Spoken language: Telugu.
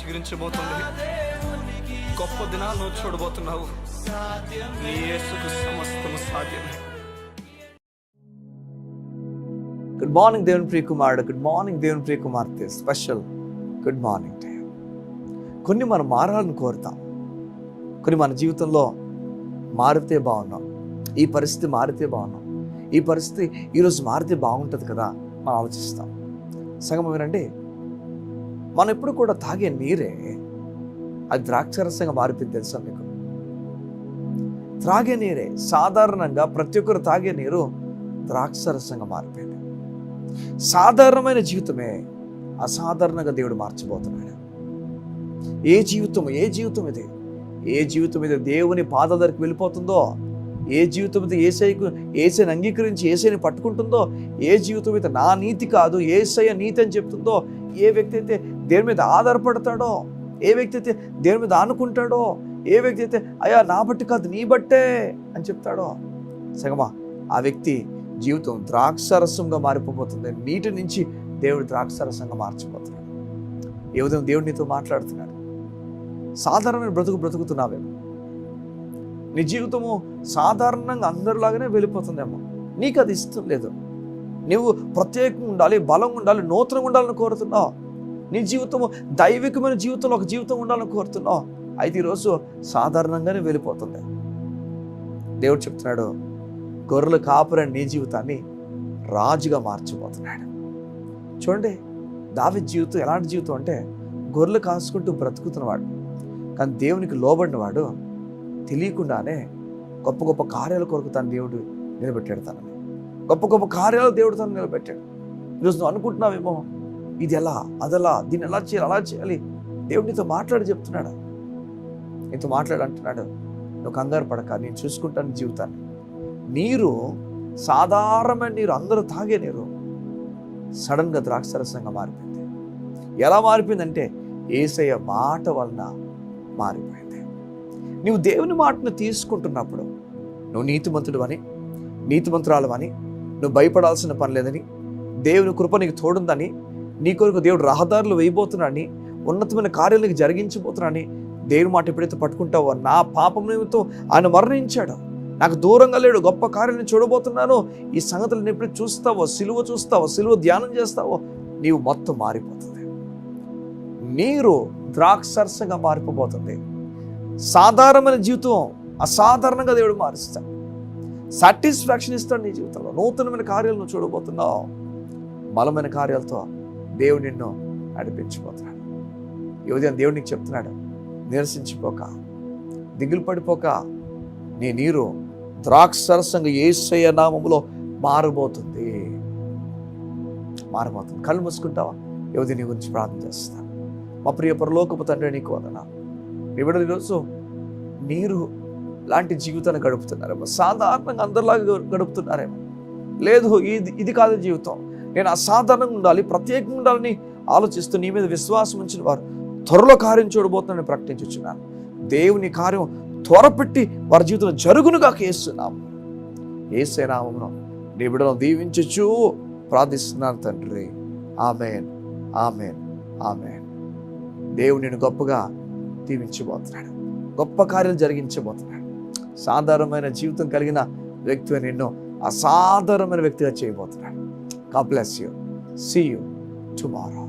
చిగురించబోతుంది. గొప్ప దినాలను చూడబోతున్నావు. నీ యేసుకు సమస్తము సాధ్యమే. గుడ్ మార్నింగ్ దేవుని ప్రియ కుమారుడు, గుడ్ మార్నింగ్ దేవుని ప్రియ కుమార్తె. Special good morning to you. కొన్ని మనం మారాలని కోరుతాం, కొన్ని మన జీవితంలో మారితే బాగున్నాం, ఈ పరిస్థితి మారితే బాగున్నాం, ఈ పరిస్థితి ఈరోజు మారితే బాగుంటుంది కదా మనం ఆలోచిస్తాం. సంగమం వినండి, మనం ఎప్పుడు కూడా తాగే నీరే అది ద్రాక్షరసంగా మారిపోయింది. తెలుసా మీకు? త్రాగే నీరే, సాధారణంగా ప్రతి ఒక్కరు తాగే నీరు ద్రాక్షరసంగా మారిపోయింది. సాధారణమైన జీవితమే అసాధారణంగా దేవుడు మార్చబోతున్నాడు. ఏ జీవితం ఇది? ఏ జీవితం ఇది దేవుని పాదాల దగ్గరికి వెళ్ళిపోతుందో, ఏ జీవితం ఇది ఏసైని అంగీకరించి ఏసైని పట్టుకుంటుందో, ఏ జీవితం అయితే నా నీతి కాదు ఏసయ్య నీతి అని చెప్తుందో, ఏ వ్యక్తి అయితే దేవుని మీద ఆధారపడతాడో, ఏ వ్యక్తి అయితే దేవుని మీద ఆనుకుంటాడో, ఏ వ్యక్తి అయితే అయ్యా నా బట్టి కాదు నీ బట్టే అని చెప్తాడో, సగమా ఆ వ్యక్తి జీవితం ద్రాక్షరసంగా మారిపోతుంది. నీటి నుంచి దేవుడు ద్రాక్షరసంగా మార్చిపోతున్నాడు. ఏ ఉదయం దేవుడు నీతో మాట్లాడుతున్నాడు. సాధారణమైన బ్రతుకుతున్నావేమో, నీ జీవితము సాధారణంగా అందరిలాగానే వెళ్ళిపోతుందేమో, నీకు అది ఇష్టం లేదు. నువ్వు ప్రత్యేకంగా ఉండాలి, బలంగా ఉండాలి, నూతనంగా ఉండాలని కోరుతున్నావు. నీ జీవితము దైవికమైన జీవితంలో ఒక జీవితం ఉండాలని కోరుతున్నావు. అయితే ఈరోజు సాధారణంగానే వెళ్ళిపోతుంది. దేవుడు చెప్తున్నాడు, గొర్రెలు కాపురని నీ జీవితాన్ని రాజుగా మార్చిపోతున్నాడు. చూడండి, దావీదు జీవితం ఎలాంటి జీవితం అంటే, గొర్రెలు కాసుకుంటూ బ్రతుకుతున్నవాడు, కానీ దేవునికి లోబడినవాడు తెలియకుండానే గొప్ప గొప్ప కార్యాల కొరకు తన దేవుడు నిలబెట్టాడు. తనని గొప్ప గొప్ప కార్యాలు దేవుడు తను నిలబెట్టాడు. ఈరోజు నువ్వు అనుకుంటున్నావేమో, ఇది ఎలా, అదలా, దీన్ని ఎలా చేయాలి, అలా చేయాలి. దేవుడు నీతో మాట్లాడి చెప్తున్నాడు, నీతో మాట్లాడి అంటున్నాడు, నువ్వు కంగారు పడక, నేను చూసుకుంటాను జీవితాన్ని. నీరు, సాధారణమైన నీరు, అందరూ తాగే నీరు సడన్గా ద్రాక్షరసంగా మారిపోయింది. ఎలా మారిపోయిందంటే యేసయ్య మాట వలన మారిపోయింది. నువ్వు దేవుని మాటను తీసుకుంటున్నప్పుడు నువ్వు నీతిమంతుడు అని, నీతిమంతురాలు అని, నువ్వు భయపడాల్సిన పని లేదని, దేవుని కృప నీకు తోడుందని, నీ కొరకు దేవుడు రహదారులు వేయబోతున్నాడని, ఉన్నతమైన కార్యాలు నీకు జరిగించబోతున్నాడని దేవుని మాట ఎప్పుడైతే పట్టుకుంటావో, నా పాపం నిమిత్తం ఆయన మరణించాడు, నాకు దూరంగా లేడు, గొప్ప కార్యాలను చూడబోతున్నాను, ఈ సంగతులను ఎప్పుడైతే చూస్తావో, సిలువ ధ్యానం చేస్తావో, నీవు మొత్తం మారిపోతుంది. నీరు ద్రాక్షరసంగా మారిపోబోతుంది. సాధారణమైన జీవితం అసాధారణంగా దేవుడు మారుస్తాడు. సాటిస్ఫాక్షన్ ఇస్తాడు నీ జీవితంలో. నూతనమైన కార్యాలను చూడబోతున్నావు. బలమైన కార్యాలతో దేవుడు నిన్ను నడిపించిపోతున్నాడు. ఈ ఉదయం దేవుడు నీకు చెప్తున్నాడు, నిరసించిపోక, దిగులు పడిపోక, నీ నీరు ద్రాక్షరసంగా యేసయ్య నామములో మారబోతుంది. కళ్ళు మూసుకుంటావా? ఈ ఉదయం నీ గురించి ప్రార్థన చేస్తాను. మా ప్రియ పరలోకపు తండ్రి, నీకు వందనాలు. నీ బిడ్డలు ఈరోజు నీరు లాంటి జీవితాన్ని గడుపుతున్నారేమో, సాధారణంగా అందరిలాగా గడుపుతున్నారేమో. లేదు, ఇది కాదు జీవితం, నేను అసాధారణంగా ఉండాలి, ప్రత్యేకంగా ఉండాలని ఆలోచిస్తూ నీ మీద విశ్వాసం ఉంచిన వారు త్వరలో కార్యం చూడబోతున్నానని ప్రకటించుచున్నాను. దేవుని కార్యం త్వరపెట్టి వారి జీవితంలో జరుగునుగా యేసునామం, యేసే నామమున నీ బిడ్డలను దీవించుచు ప్రార్థిస్తున్నాను తండ్రి. ఆమేన్, ఆమేన్, ఆమేన్. దేవుడు నిన్ను గొప్పగా దీవించబోతున్నాడు, గొప్ప కార్యాలు జరిగించబోతున్నాడు. సాధారణమైన జీవితం కలిగిన వ్యక్తిగా నిన్ను అసాధారణమైన వ్యక్తిగా చేయబోతున్నాడు. God bless you. See you tomorrow.